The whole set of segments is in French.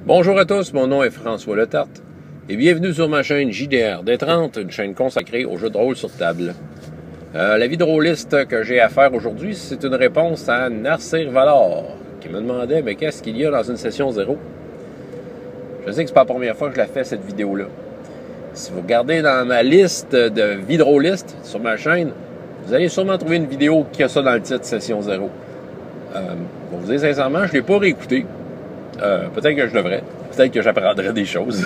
Bonjour à tous, mon nom est François Letarte et bienvenue sur ma chaîne JDR D30, une chaîne consacrée aux jeux de rôle sur table. La vidéoliste que j'ai à faire aujourd'hui, c'est une réponse à Narsir Valor qui me demandait mais qu'est-ce qu'il y a dans une session 0? Je sais que c'est pas la première fois que je la fais cette vidéo-là. Si vous regardez dans ma liste de vidéolistes sur ma chaîne, vous allez sûrement trouver une vidéo qui a ça dans le titre Session 0. Pour vous dire sincèrement, je ne l'ai pas réécouté. Peut-être que je devrais. Peut-être que j'apprendrais des choses.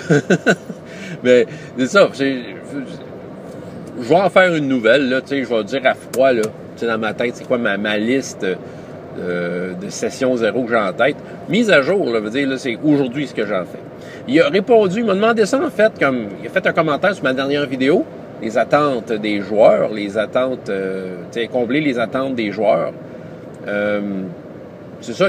Mais c'est ça. Je vais en faire une nouvelle. Là, je vais dire à froid là, dans ma tête, c'est quoi ma liste de session 0 que j'ai en tête. Mise à jour, là, veut dire, là, c'est aujourd'hui ce que j'en fais. Il a répondu, il m'a demandé ça en fait, comme il a fait un commentaire sur ma dernière vidéo, les attentes des joueurs, les attentes, combler les attentes des joueurs. C'est ça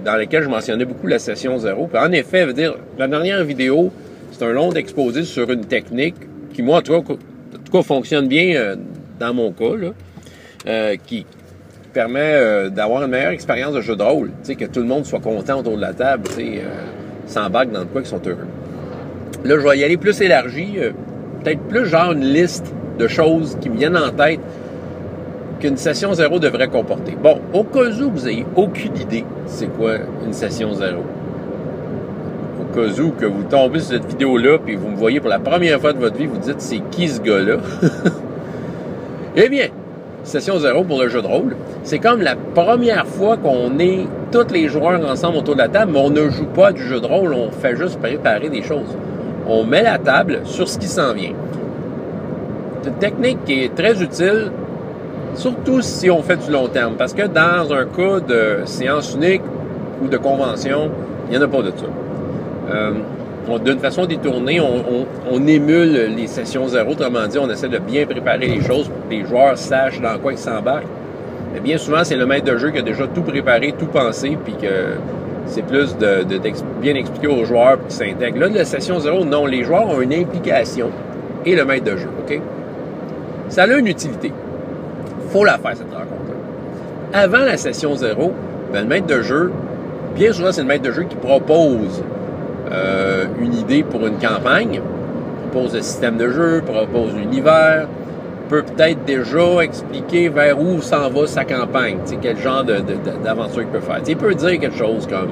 dans lequel je mentionnais beaucoup la session 0. Puis en effet, veut dire, la dernière vidéo, c'est un long exposé sur une technique qui, moi, en tout cas fonctionne bien dans mon cas, là, qui permet d'avoir une meilleure expérience de jeu de rôle. Que tout le monde soit content autour de la table, s'embarque dans de quoi qu'ils sont heureux. Là, je vais y aller plus élargi, peut-être plus genre une liste de choses qui me viennent en tête qu'une session 0 devrait comporter. Bon, au cas où vous n'ayez aucune idée c'est quoi une session 0, au cas où que vous tombez sur cette vidéo-là puis vous me voyez pour la première fois de votre vie, vous dites c'est qui ce gars-là? Eh bien, session 0 pour le jeu de rôle, c'est comme la première fois qu'on est tous les joueurs ensemble autour de la table, mais on ne joue pas du jeu de rôle, on fait juste préparer des choses. On met la table sur ce qui s'en vient. C'est une technique qui est très utile, surtout si on fait du long terme, parce que dans un cas de séance unique ou de convention, il n'y en a pas de ça. D'une façon détournée, on émule les sessions 0, autrement dit, on essaie de bien préparer les choses pour que les joueurs sachent dans quoi ils s'embarquent. Mais bien souvent, c'est le maître de jeu qui a déjà tout préparé, tout pensé, puis que c'est plus de bien expliquer aux joueurs pour qu'ils s'intègrent. Là, de la session 0, non, les joueurs ont une implication et le maître de jeu, OK? Ça a une utilité. Faut la faire, cette rencontre-là. Avant la session 0, le maître de jeu, bien souvent, c'est le maître de jeu qui propose une idée pour une campagne, propose le système de jeu, propose l'univers, peut peut-être déjà expliquer vers où s'en va sa campagne, quel genre d'aventure il peut faire. Il peut dire quelque chose comme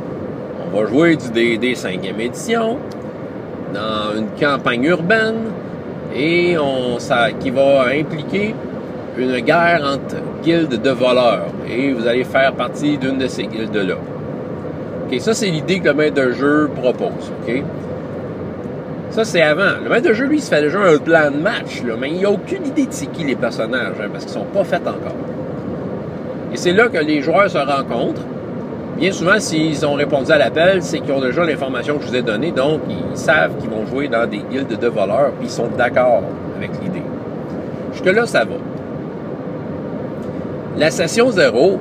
« On va jouer du D&D 5e édition dans une campagne urbaine et qui va impliquer une guerre entre guildes de voleurs et vous allez faire partie d'une de ces guildes-là. » OK, ça, c'est l'idée que le maître de jeu propose. OK? Ça, c'est avant. Le maître de jeu, lui, il se fait déjà un plan de match, là, mais il n'a aucune idée de c'est qui les personnages, parce qu'ils ne sont pas faits encore. Et c'est là que les joueurs se rencontrent. Bien souvent, s'ils ont répondu à l'appel, c'est qu'ils ont déjà l'information que je vous ai donnée, donc ils savent qu'ils vont jouer dans des guildes de voleurs, puis ils sont d'accord avec l'idée. Jusque-là, ça va. La session 0,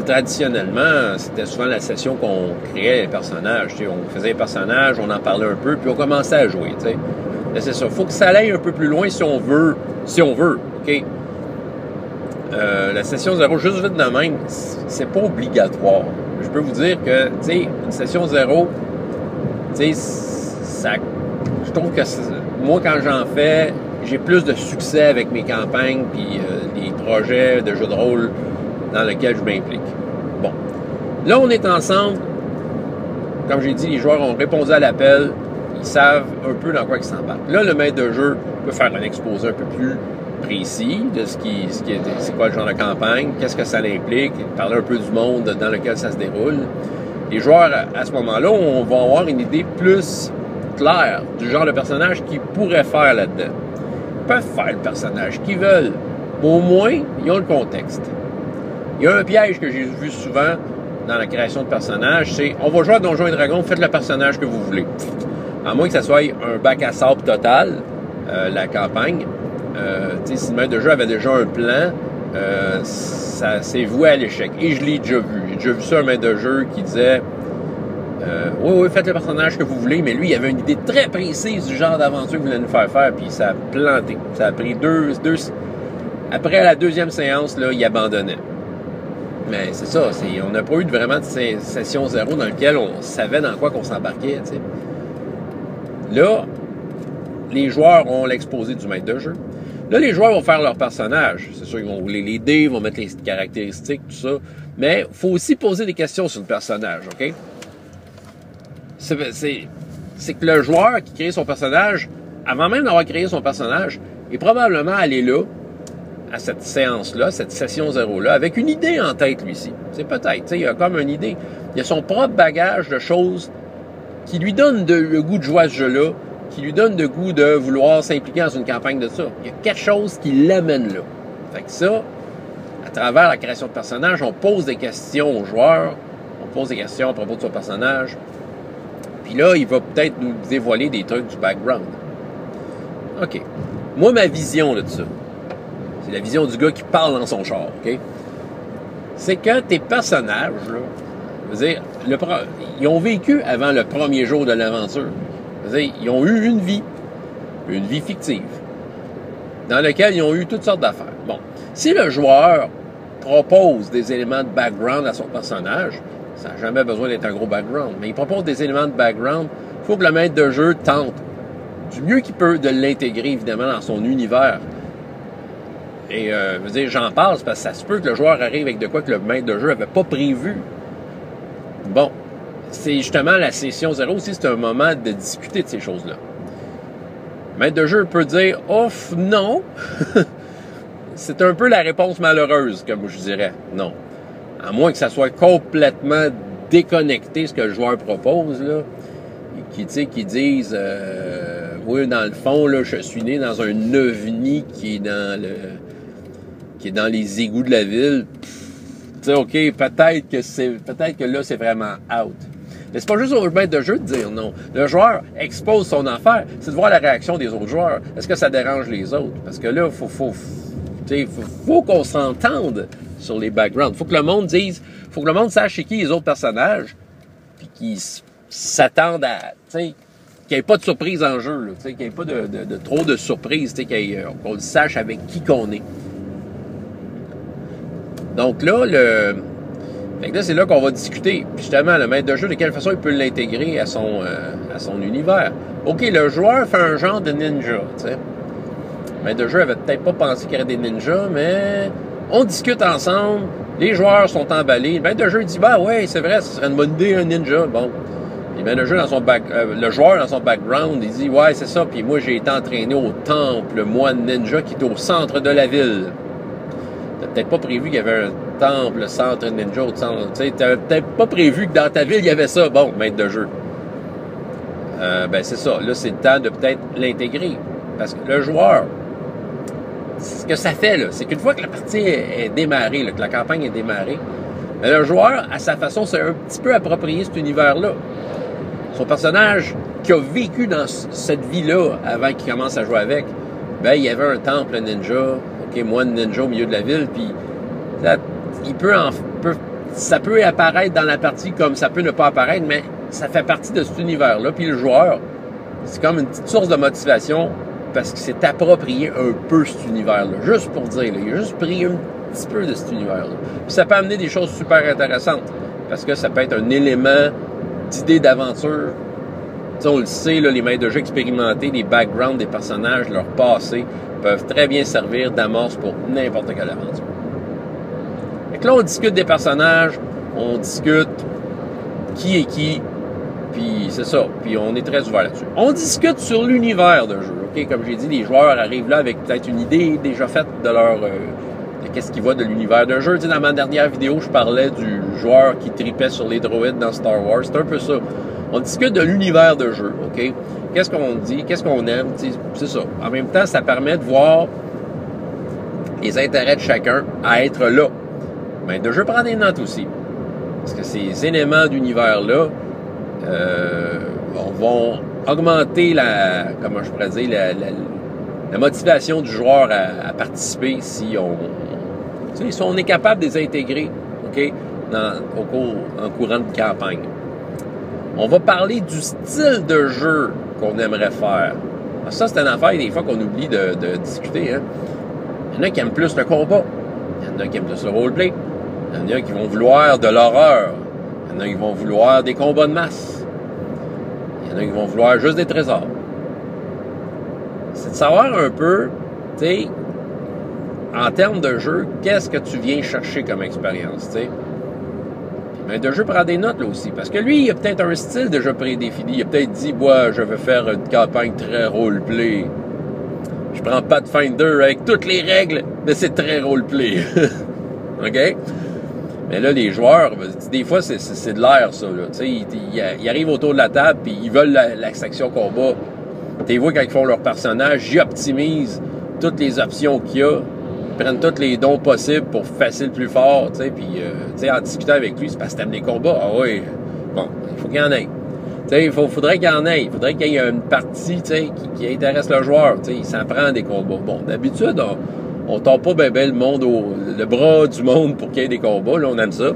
traditionnellement, c'était souvent la session qu'on créait les personnages. On faisait les personnages, on en parlait un peu, puis on commençait à jouer. Là, c'est ça. Il faut que ça aille un peu plus loin si on veut. OK? La session 0, juste vite de même, c'est pas obligatoire. Je peux vous dire que, une session 0, je trouve que moi, quand j'en fais, j'ai plus de succès avec mes campagnes puis les projets de jeux de rôle dans lesquels je m'implique. Bon. Là, on est ensemble. Comme j'ai dit, les joueurs ont répondu à l'appel. Ils savent un peu dans quoi ils s'embarquent. Là, le maître de jeu peut faire un exposé un peu plus précis de c'est quoi le genre de campagne, qu'est-ce que ça implique, parler un peu du monde dans lequel ça se déroule. Les joueurs, à ce moment-là, on va avoir une idée plus claire du genre de personnage qu'ils pourraient faire là-dedans. Ils peuvent faire le personnage qu'ils veulent, mais au moins, ils ont le contexte. Il y a un piège que j'ai vu souvent dans la création de personnages, c'est on va jouer à Donjons et Dragons, faites le personnage que vous voulez. À moins que ça soit un bac à sable total, la campagne. Si le maître de jeu avait déjà un plan, ça s'est voué à l'échec. Et je l'ai déjà vu. J'ai déjà vu ça, un maître de jeu qui disait oui, faites le personnage que vous voulez, mais lui, il avait une idée très précise du genre d'aventure qu'il voulait nous faire, puis ça a planté. Ça a pris deux... Après la deuxième séance, là, il abandonnait. mais c'est ça. On n'a pas eu vraiment de session zéro dans laquelle on savait dans quoi qu'on s'embarquait. T'sais. Là, les joueurs ont l'exposé du maître de jeu. Là, les joueurs vont faire leur personnage. C'est sûr, ils vont rouler les dés, ils vont mettre les caractéristiques, tout ça. Mais il faut aussi poser des questions sur le personnage, OK? C'est que le joueur qui crée son personnage, avant même d'avoir créé son personnage, est probablement allé là, à cette séance-là, cette session zéro-là, avec une idée en tête, lui-ci. C'est peut-être, tu sais, il a comme une idée. Il a son propre bagage de choses qui lui donnent le goût de jouer à ce jeu-là, qui lui donne le goût de vouloir s'impliquer dans une campagne de ça. Il y a quelque chose qui l'amène là. Fait que ça, à travers la création de personnages, on pose des questions aux joueurs, on pose des questions à propos de son personnage, puis là, il va peut-être nous dévoiler des trucs du background. OK. Moi, ma vision là, de ça, c'est la vision du gars qui parle dans son char, OK? C'est que tes personnages, là, je veux dire, ils ont vécu avant le premier jour de l'aventure. Ils ont eu une vie fictive, dans laquelle ils ont eu toutes sortes d'affaires. Bon, si le joueur propose des éléments de background à son personnage, ça n'a jamais besoin d'être un gros background, mais il propose des éléments de background, il faut que le maître de jeu tente du mieux qu'il peut de l'intégrer, évidemment, dans son univers. Et, je veux dire, j'en parle parce que ça se peut que le joueur arrive avec de quoi que le maître de jeu n'avait pas prévu. Bon. C'est justement la session zéro aussi, c'est un moment de discuter de ces choses-là. Le maître de jeu peut dire « Ouf, non! » C'est un peu la réponse malheureuse, comme je dirais. Non. À moins que ça soit complètement déconnecté, ce que le joueur propose, là. Qui disent oui, dans le fond, là, je suis né dans un ovni qui est dans les égouts de la ville. Tu sais, OK, peut-être que là, c'est vraiment out. Mais c'est pas juste au maître de jeu de dire non. Le joueur expose son affaire. C'est de voir la réaction des autres joueurs. Est-ce que ça dérange les autres? Parce que là, faut qu'on s'entende sur les backgrounds. Faut que le monde sache c'est qui les autres personnages, puis qu'ils s'attendent à, tu sais, qu'il n'y ait pas de surprise en jeu, là, tu sais, qu'il n'y ait pas de trop de surprises, tu sais, qu'on le sache avec qui qu'on est. Donc là, c'est là qu'on va discuter. Puis justement, le maître de jeu, de quelle façon il peut l'intégrer à son univers. OK, le joueur fait un genre de ninja, tu sais. Le maître de jeu avait peut-être pas pensé qu'il y aurait des ninjas, mais on discute ensemble, les joueurs sont emballés. Le maître de jeu dit, bah ouais, c'est vrai, ce serait une bonne idée, un ninja. Bon. Le maître de jeu, le joueur dans son background, il dit, ouais, c'est ça, puis moi j'ai été entraîné au temple moine ninja qui est au centre de la ville. T'as peut-être pas prévu qu'il y avait un temple, centre ninja, au centre. Tu sais, t'avais peut-être pas prévu que dans ta ville, il y avait ça. Bon, maître de jeu. Ben, c'est ça. Là, c'est le temps de peut-être l'intégrer. Parce que le joueur, ce que ça fait, là, c'est qu'une fois que la partie est démarrée, là, que la campagne est démarrée, ben, le joueur, à sa façon, s'est un petit peu approprié cet univers-là. Son personnage qui a vécu dans cette vie-là avant qu'il commence à jouer avec, ben, il y avait un temple ninja, OK, moine ninja au milieu de la ville, puis ça peut apparaître dans la partie comme ça peut ne pas apparaître, mais ça fait partie de cet univers-là. Puis le joueur, c'est comme une petite source de motivation parce qu'il s'est approprié un peu cet univers-là. Juste pour dire, là, il a juste pris un petit peu de cet univers-là. Puis ça peut amener des choses super intéressantes parce que ça peut être un élément d'idée d'aventure. Tu sais, on le sait, là, les maîtres de jeu expérimentés, les backgrounds des personnages, leur passé, peuvent très bien servir d'amorce pour n'importe quelle aventure. Fait que là, on discute des personnages, on discute qui est qui, puis c'est ça, puis on est très ouvert là-dessus. On discute sur l'univers de jeu, OK? Comme j'ai dit, les joueurs arrivent là avec peut-être une idée déjà faite de qu'est-ce qui va de l'univers d'un jeu. Tu sais, dans ma dernière vidéo, je parlais du joueur qui tripait sur les droïdes dans Star Wars. C'est un peu ça. On discute de l'univers de jeu, OK? Qu'est-ce qu'on dit? Qu'est-ce qu'on aime? C'est ça. En même temps, ça permet de voir les intérêts de chacun à être là. Mais de jeu prend des notes aussi. Parce que ces éléments d'univers-là vont augmenter la motivation du joueur à participer si on est capable de les intégrer, OK, en courant de campagne. On va parler du style de jeu qu'on aimerait faire. Alors ça, c'est une affaire des fois qu'on oublie de discuter. Hein. Il y en a qui aiment plus le combat. Il y en a qui aiment plus le roleplay. Il y en a qui vont vouloir de l'horreur. Il y en a qui vont vouloir des combats de masse. Il y en a qui vont vouloir juste des trésors. C'est de savoir un peu, tu sais, en termes de jeu, qu'est-ce que tu viens chercher comme expérience, tu sais. Mais de jeu prend des notes, là, aussi. Parce que lui, il a peut-être un style déjà prédéfini. Il a peut-être dit, moi, je veux faire une campagne très roleplay. Je prends Pathfinder avec toutes les règles, mais c'est très roleplay. OK? Mais là, les joueurs, des fois, c'est de l'air, ça, là. Tu sais, ils arrivent autour de la table, puis ils veulent la section combat. Tu vois, quand ils font leur personnage, ils optimisent toutes les options qu'il y a. Ils prennent tous les dons possibles pour facile plus fort, tu sais, puis, tu sais, en discutant avec lui, c'est parce que t'aimes les combats. Ah oui, bon, il faut qu'il y en ait. Tu sais, faudrait qu'il y en ait. Il faudrait qu'il y ait une partie, tu sais, qui intéresse le joueur, tu sais, il s'en prend des combats. Bon, d'habitude, on tombe pas ben le monde le bras du monde pour qu'il y ait des combats, là, on aime ça.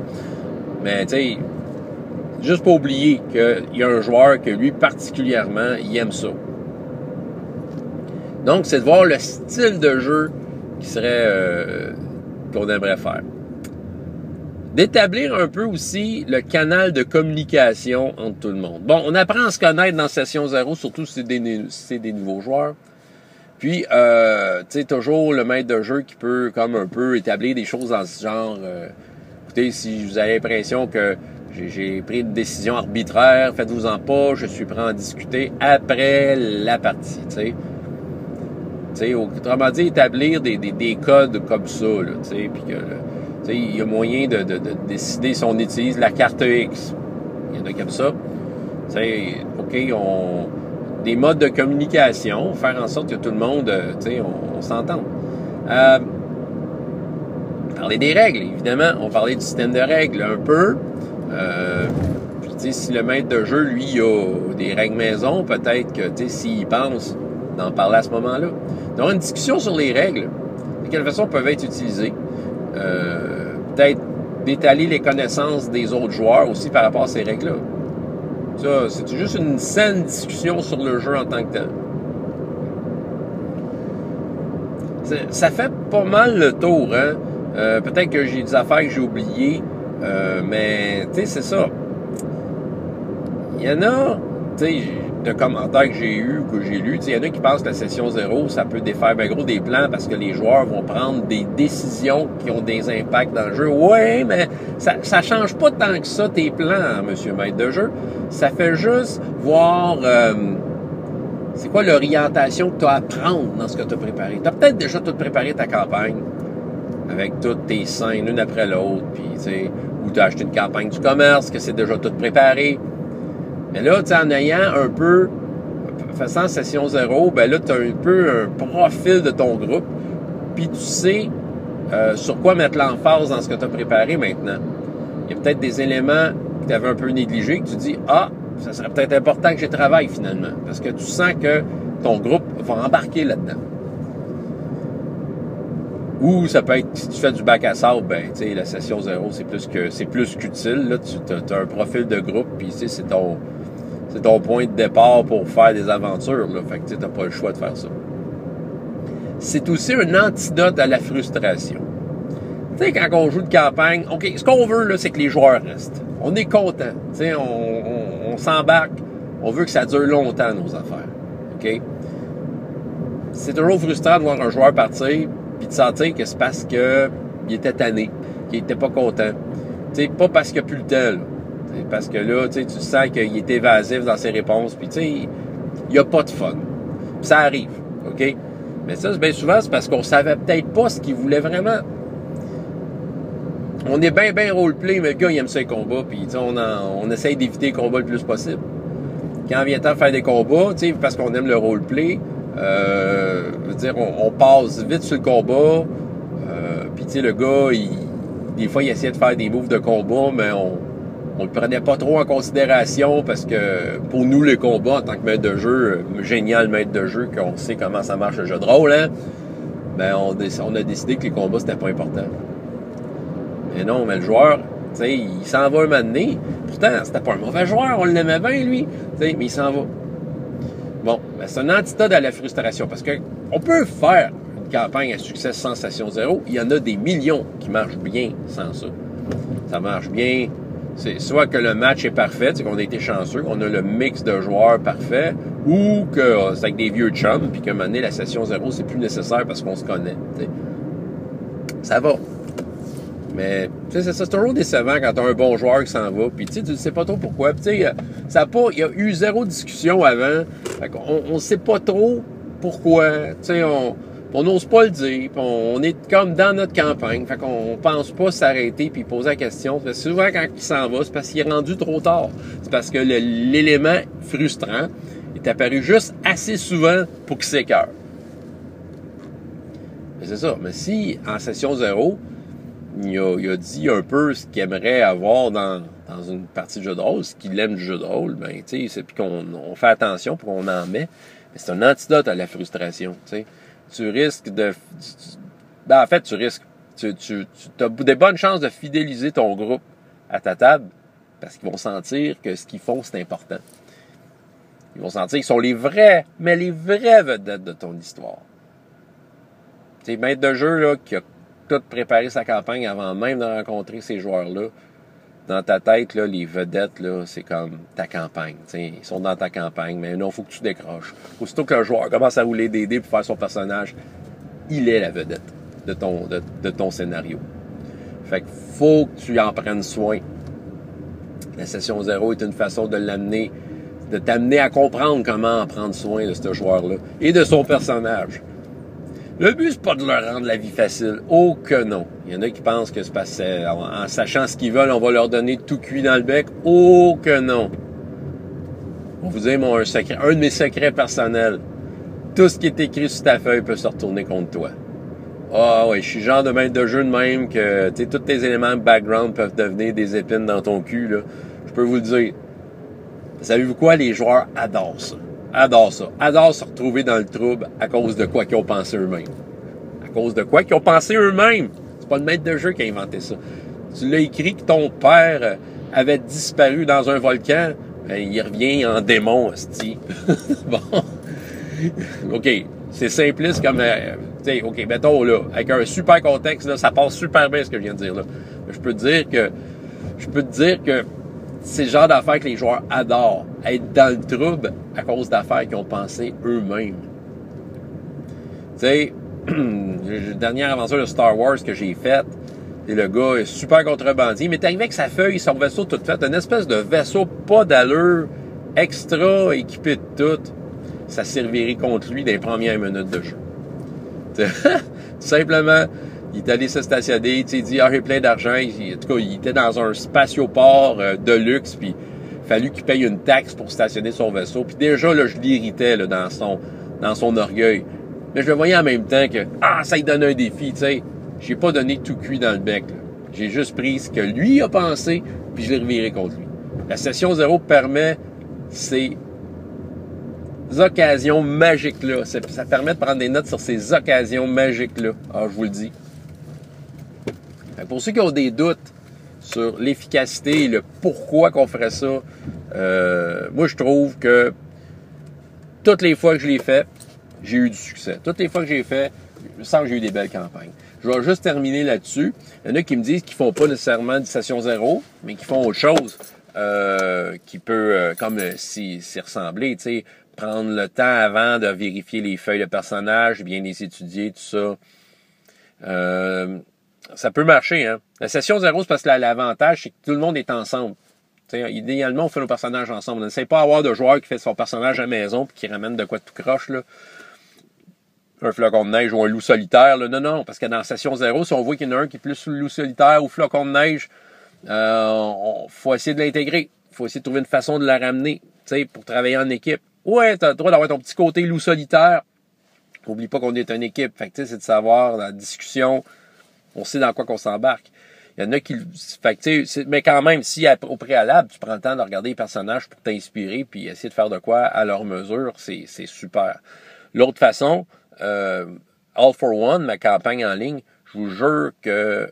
Mais, tu sais, juste pas oublier qu'il y a un joueur que lui, particulièrement, il aime ça. Donc, c'est de voir le style de jeu qui serait qu'on aimerait faire. D'établir un peu aussi le canal de communication entre tout le monde. Bon, on apprend à se connaître dans Session 0, surtout si c'est des nouveaux joueurs. Puis, tu sais, toujours le maître de jeu qui peut comme un peu établir des choses dans ce genre. Écoutez, si vous avez l'impression que j'ai pris une décision arbitraire, faites-vous-en pas, je suis prêt à en discuter après la partie, tu sais. T'sais, autrement dit, établir des codes comme ça, puis que il y a moyen de décider si on utilise la carte X. Il y en a comme ça. T'sais, OK, des modes de communication, faire en sorte que tout le monde, on s'entende. Parler des règles, évidemment. On parlait du système de règles un peu. Puis, si le maître de jeu, lui, a des règles maison, peut-être que, s'il pense d'en parler à ce moment-là. Donc, une discussion sur les règles, de quelle façon peuvent être utilisées. Peut-être d'étaler les connaissances des autres joueurs aussi par rapport à ces règles-là. Ça, c'est juste une saine discussion sur le jeu en tant que tel. Ça fait pas mal le tour, hein. Peut-être que j'ai des affaires que j'ai oubliées, mais, tu sais, c'est ça. Il y en a, tu sais, de commentaires que j'ai eus, que j'ai lus, il y en a qui pensent que la session 0, ça peut défaire bien gros des plans parce que les joueurs vont prendre des décisions qui ont des impacts dans le jeu. Ouais, mais ça change pas tant que ça tes plans, monsieur maître de jeu. Ça fait juste voir c'est quoi l'orientation que tu as à prendre dans ce que tu as préparé. Tu as peut-être déjà tout préparé ta campagne avec toutes tes scènes l'une après l'autre, puis tu sais, ou tu as acheté une campagne du commerce, que c'est déjà tout préparé. Mais là, tu sais, en ayant un peu, faisant session 0, ben là, tu as un peu un profil de ton groupe, puis tu sais sur quoi mettre l'emphase dans ce que tu as préparé maintenant. Il y a peut-être des éléments que tu avais un peu négligés, que tu dis, ah, ça serait peut-être important que j'y travaille finalement, parce que tu sens que ton groupe va embarquer là-dedans. Ou ça peut être, si tu fais du bac à sable, ben, tu sais, la session 0, c'est plus qu'utile. Là, tu as un profil de groupe, puis tu sais, c'est ton point de départ pour faire des aventures, là. Fait que tu n'as pas le choix de faire ça. C'est aussi un antidote à la frustration. Tu sais, quand on joue de campagne, OK, ce qu'on veut, là, c'est que les joueurs restent. On est content. Tu sais, on s'embarque. On veut que ça dure longtemps, nos affaires. OK? C'est toujours frustrant de voir un joueur partir puis de sentir que c'est parce qu'il était tanné, qu'il était pas content. Tu sais, pas parce qu'il n'a plus le temps, là. Parce que là, tu sens qu'il est évasif dans ses réponses, puis tu sais, il n'y a pas de fun. Puis ça arrive, OK? Mais ça, bien souvent, c'est parce qu'on savait peut-être pas ce qu'il voulait vraiment. On est bien roleplay, mais le gars, il aime ses combats, puis on essaye d'éviter les combats le plus possible. Quand vient le temps de faire des combats, tu sais, parce qu'on aime le roleplay, on passe vite sur le combat, puis tu sais, le gars, des fois, il essayait de faire des moves de combat, mais on le prenait pas trop en considération parce que pour nous, les combats en tant que maître de jeu, génial maître de jeu, qu'on sait comment ça marche le jeu de rôle, hein, ben on a décidé que les combats, c'était pas important. Mais non, mais le joueur, tu sais, il s'en va un moment donné. Pourtant, c'était pas un mauvais joueur, on l'aimait bien, lui, tu sais, mais il s'en va. Bon, ben c'est un antidote à la frustration parce que on peut faire une campagne à succès sans session 0. Il y en a des millions qui marchent bien sans ça. Ça marche bien. C'est soit que le match est parfait, c'est qu'on a été chanceux, qu'on a le mix de joueurs parfait, ou que c'est avec des vieux chums, puis qu'à un moment donné, la session 0, c'est plus nécessaire parce qu'on se connaît. T'sais. Ça va. Mais c'est toujours décevant quand t'as un bon joueur qui s'en va, puis tu ne sais pas trop pourquoi. Il y a eu zéro discussion avant. On ne sait pas trop pourquoi. On n'ose pas le dire, puis on est comme dans notre campagne. Fait qu'on pense pas s'arrêter puis poser la question. Parce que souvent, quand il s'en va, c'est parce qu'il est rendu trop tard. C'est parce que l'élément frustrant est apparu juste assez souvent pour qu'il s'écoeure. Mais c'est ça. Mais si, en session 0, il a dit un peu ce qu'il aimerait avoir dans une partie de jeu de rôle, ce qu'il aime du jeu de rôle, ben, tu sais, puis qu'on fait attention pour qu'on en met. Mais c'est un antidote à la frustration, tu sais. Tu risques de... Ben, en fait, tu risques. Tu as des bonnes chances de fidéliser ton groupe à ta table parce qu'ils vont sentir que ce qu'ils font, c'est important. Ils vont sentir qu'ils sont les vrais vedettes de ton histoire. Tu sais, maître de jeu, là, qui a tout préparé sa campagne avant même de rencontrer ces joueurs-là, dans ta tête, là, les vedettes, là, c'est comme ta campagne. T'sais. Ils sont dans ta campagne, mais non, il faut que tu décroches. Aussitôt que le joueur commence à rouler des dés pour faire son personnage, il est la vedette de ton scénario. Fait que faut que tu en prennes soin. La session 0 est une façon de l'amener, de t'amener à comprendre comment en prendre soin de ce joueur-là et de son personnage. Le but, c'est pas de leur rendre la vie facile. Oh que non. Il y en a qui pensent que c'est parce qu'en sachant ce qu'ils veulent, on va leur donner tout cuit dans le bec. Oh que non. On vous dire un de mes secrets personnels. Tout ce qui est écrit sur ta feuille peut se retourner contre toi. Ah ouais, je suis le genre de maître de jeu de même que tous tes éléments de background peuvent devenir des épines dans ton cul. Là. Je peux vous le dire. Savez-vous quoi? Les joueurs adorent ça. Adorent ça. Adorent se retrouver dans le trouble à cause de quoi qu'ils ont pensé eux-mêmes. À cause de quoi qu'ils ont pensé eux-mêmes. C'est pas le maître de jeu qui a inventé ça. Tu l'as écrit que ton père avait disparu dans un volcan. Il revient en démon, hostie. Bon. OK. C'est simpliste comme... OK, mettons, là, avec un super contexte, là, ça passe super bien ce que je viens de dire, là. Mais je peux te dire que c'est le genre d'affaires que les joueurs adorent. Être dans le trouble à cause d'affaires qu'ils ont pensé eux-mêmes. Tu sais, la dernière aventure de Star Wars que j'ai faite, et le gars est super contrebandier, mais t'es arrivé avec sa feuille, son vaisseau tout fait, une espèce de vaisseau pas d'allure, extra équipé de tout. Ça servirait contre lui dans les premières minutes de jeu. Tout simplement, il est allé se stationner, il dit « Ah, j'ai plein d'argent. » En tout cas, il était dans un spatioport de luxe, puis il fallu qu'il paye une taxe pour stationner son vaisseau. Puis déjà, là, je l'irritais là, dans son orgueil. Mais je le voyais en même temps que « ça lui donnait un défi, tu sais. » J'ai pas donné tout cuit dans le bec. Là. J'ai juste pris ce que lui a pensé, puis je l'ai reviré contre lui. La session 0 permet ces occasions magiques-là. Ça permet de prendre des notes sur ces occasions magiques-là. Ah, je vous le dis. Pour ceux qui ont des doutes sur l'efficacité et le pourquoi qu'on ferait ça, moi, je trouve que toutes les fois que je l'ai fait, j'ai eu du succès. Toutes les fois que j'ai fait, je sens que j'ai eu des belles campagnes. Je vais juste terminer là-dessus. Il y en a qui me disent qu'ils font pas nécessairement de session 0, mais qu'ils font autre chose qui peut, comme s'y ressembler, tu sais, prendre le temps avant de vérifier les feuilles de personnages, bien les étudier, tout ça. Ça peut marcher, hein. La session 0, c'est parce que l'avantage, c'est que tout le monde est ensemble. T'sais, idéalement, on fait nos personnages ensemble. On n'essaie pas d'avoir de joueur qui fait son personnage à la maison puis qui ramène de quoi tout croche, là. Un flocon de neige ou un loup solitaire, là. Non, parce que dans la session 0, si on voit qu'il y en a un qui est plus loup solitaire ou flocon de neige, faut essayer de l'intégrer. Faut essayer de trouver une façon de la ramener, pour travailler en équipe. Ouais, t'as le droit d'avoir ton petit côté loup solitaire. Oublie pas qu'on est une équipe. Fait que c'est de savoir, dans la discussion, on sait dans quoi qu'on s'embarque. Il y en a qui... Fait que, mais quand même, si au préalable, tu prends le temps de regarder les personnages pour t'inspirer puis essayer de faire de quoi à leur mesure, c'est super. L'autre façon, All for One, ma campagne en ligne, je vous jure que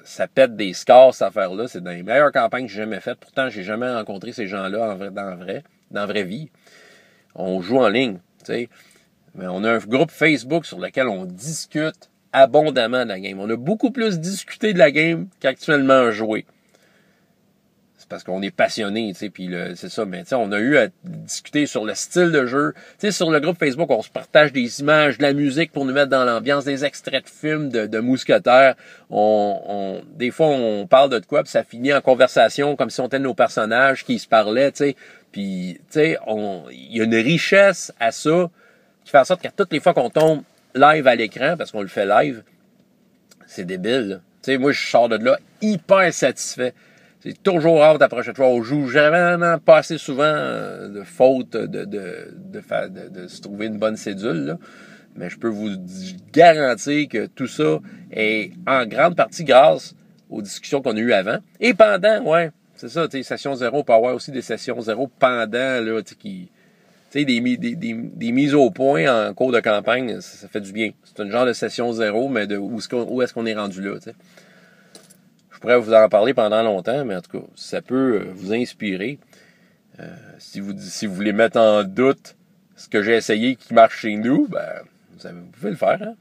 ça pète des scores, cette affaire-là. C'est dans les meilleures campagnes que j'ai jamais faites. Pourtant, j'ai jamais rencontré ces gens-là dans la vraie vie. On joue en ligne, tu sais. Mais on a un groupe Facebook sur lequel on discute abondamment de la game. On a beaucoup plus discuté de la game qu'actuellement joué. C'est parce qu'on est passionné, tu sais, puis c'est ça. Mais tu sais, on a eu à discuter sur le style de jeu. Tu sais, sur le groupe Facebook, on se partage des images, de la musique pour nous mettre dans l'ambiance, des extraits de films de mousquetaires. Des fois, on parle de quoi, puis ça finit en conversation comme si on était nos personnages qui se parlaient, tu sais. Puis, tu sais, il y a une richesse à ça qui fait en sorte qu'à toutes les fois qu'on tombe live à l'écran, parce qu'on le fait live, c'est débile. Tu sais, moi, je sors de là hyper satisfait. C'est toujours hâte la prochaine fois. On joue vraiment pas assez souvent de faute de se trouver une bonne cédule, là. Mais je peux vous garantir que tout ça est en grande partie grâce aux discussions qu'on a eues avant. Et pendant, ouais, c'est ça, tu sais, session 0, on peut avoir aussi des sessions 0 pendant, là, tu sais, qui... Tu sais, des mises au point en cours de campagne, ça fait du bien. C'est un genre de session 0, mais où est-ce qu'on est rendu là, tu sais. Je pourrais vous en parler pendant longtemps, mais en tout cas, ça peut vous inspirer. Si vous voulez mettre en doute ce que j'ai essayé qui marche chez nous, ben, vous pouvez le faire. Hein?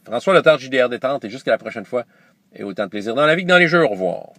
François Letard, JDR Détente, et jusqu'à la prochaine fois. Et autant de plaisir dans la vie que dans les jeux. Au revoir.